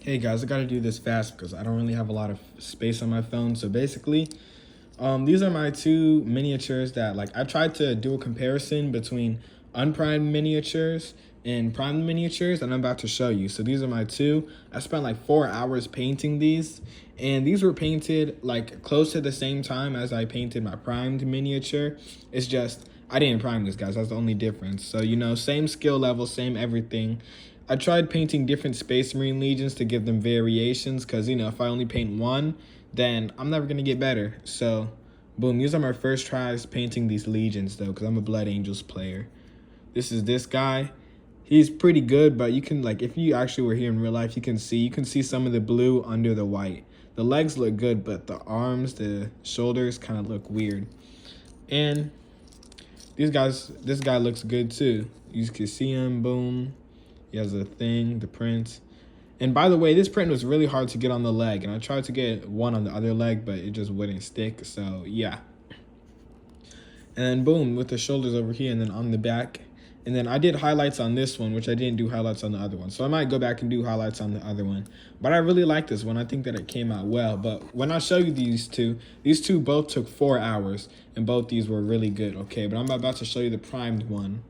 Hey guys, I gotta do this fast because I don't really have a lot of space on my phone. So basically, these are my two miniatures that I tried to do a comparison between unprimed miniatures and primed miniatures, and I'm about to show you. So these are my two. I spent like 4 hours painting these, and these were painted like close to the same time as I painted my primed miniature. It's just I didn't prime this, guys. That's the only difference. So same skill level, same everything. I tried painting different Space Marine Legions to give them variations because, if I only paint one, then I'm never going to get better. So, boom, these are my first tries painting these Legions, though, because I'm a Blood Angels player. This is this guy. He's pretty good, but you can, if you actually were here in real life, you can see some of the blue under the white. The legs look good, but the arms, the shoulders kind of look weird. And this guy looks good, too. You can see him, boom. He has a thing, the print. And by the way, this print was really hard to get on the leg. And I tried to get one on the other leg, but it just wouldn't stick. So, yeah. And then, boom, with the shoulders over here and then on the back. And then I did highlights on this one, which I didn't do highlights on the other one. So I might go back and do highlights on the other one. But I really like this one. I think that it came out well. But when I show you these two both took 4 hours. And both these were really good, okay? But I'm about to show you the primed one.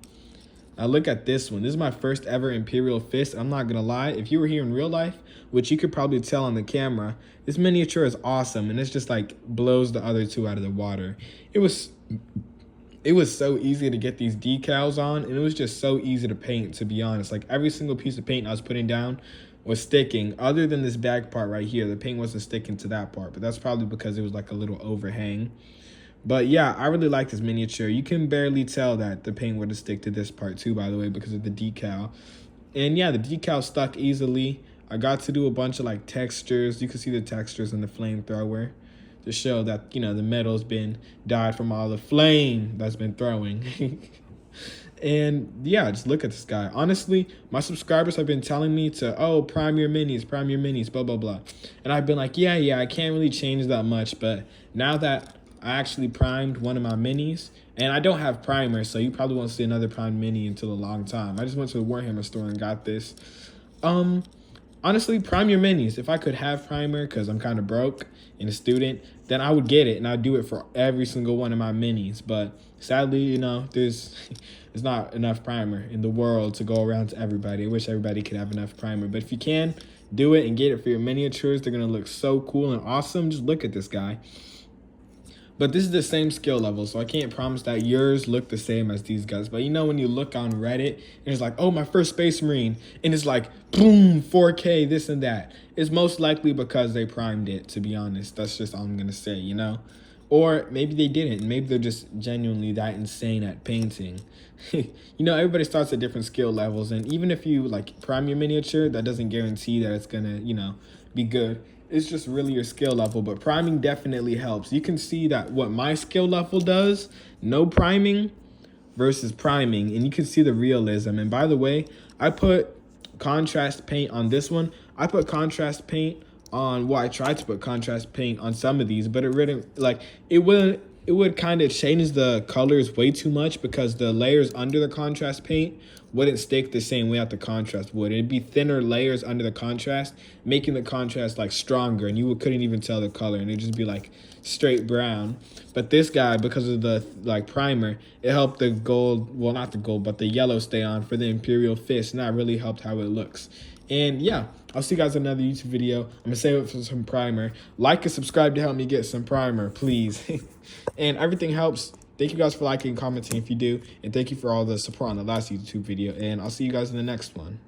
Now look at this one. This is my first ever Imperial Fist. I'm not going to lie. If you were here in real life, which you could probably tell on the camera, this miniature is awesome. And it's just blows the other two out of the water. It was so easy to get these decals on. And it was just so easy to paint, to be honest. Every single piece of paint I was putting down was sticking. Other than this back part right here. The paint wasn't sticking to that part. But that's probably because it was a little overhang. But yeah, I really like this miniature. You can barely tell that the paint would stick to this part too, by the way, because of the decal. And yeah, the decal stuck easily. I got to do a bunch of textures. You can see the textures in the flamethrower to show that, the metal's been dyed from all the flame that's been throwing. And yeah, just look at this guy. Honestly, my subscribers have been telling me to, prime your minis, blah, blah, blah. And I've been like, yeah, I can't really change that much. But now that I actually primed one of my minis, and I don't have primer, so you probably won't see another primed mini until a long time. I just went to the Warhammer store and got this. Honestly, prime your minis. If I could have primer, because I'm kind of broke and a student, then I would get it, and I'd do it for every single one of my minis. But sadly, there's not enough primer in the world to go around to everybody. I wish everybody could have enough primer. But if you can, do it and get it for your miniatures. They're going to look so cool and awesome. Just look at this guy. But this is the same skill level, so I can't promise that yours look the same as these guys. But when you look on Reddit, and it's my first Space Marine, and it's boom, 4K, this and that. It's most likely because they primed it, to be honest. That's just all I'm going to say, Or maybe they didn't. Maybe they're just genuinely that insane at painting. Everybody starts at different skill levels, and even if you, prime your miniature, that doesn't guarantee that it's going to, be good. It's just really your skill level, but priming definitely helps. You can see that what my skill level does, no priming versus priming, and you can see the realism. And by the way, I put contrast paint on this one. I put contrast paint on, I tried to put contrast paint on some of these, but it really, it would kind of change the colors way too much because the layers under the contrast paint wouldn't stick the same way that the contrast would. It'd be thinner layers under the contrast, making the contrast stronger, and you couldn't even tell the color, and it'd just be straight brown. But this guy, because of the primer, it helped the gold, well, not the gold, but the yellow stay on for the Imperial Fist, and that really helped how it looks. And yeah, I'll see you guys in another YouTube video. I'm gonna save it for some primer. Like and subscribe to help me get some primer, please. And everything helps. Thank you guys for liking and commenting if you do. And thank you for all the support on the last YouTube video. And I'll see you guys in the next one.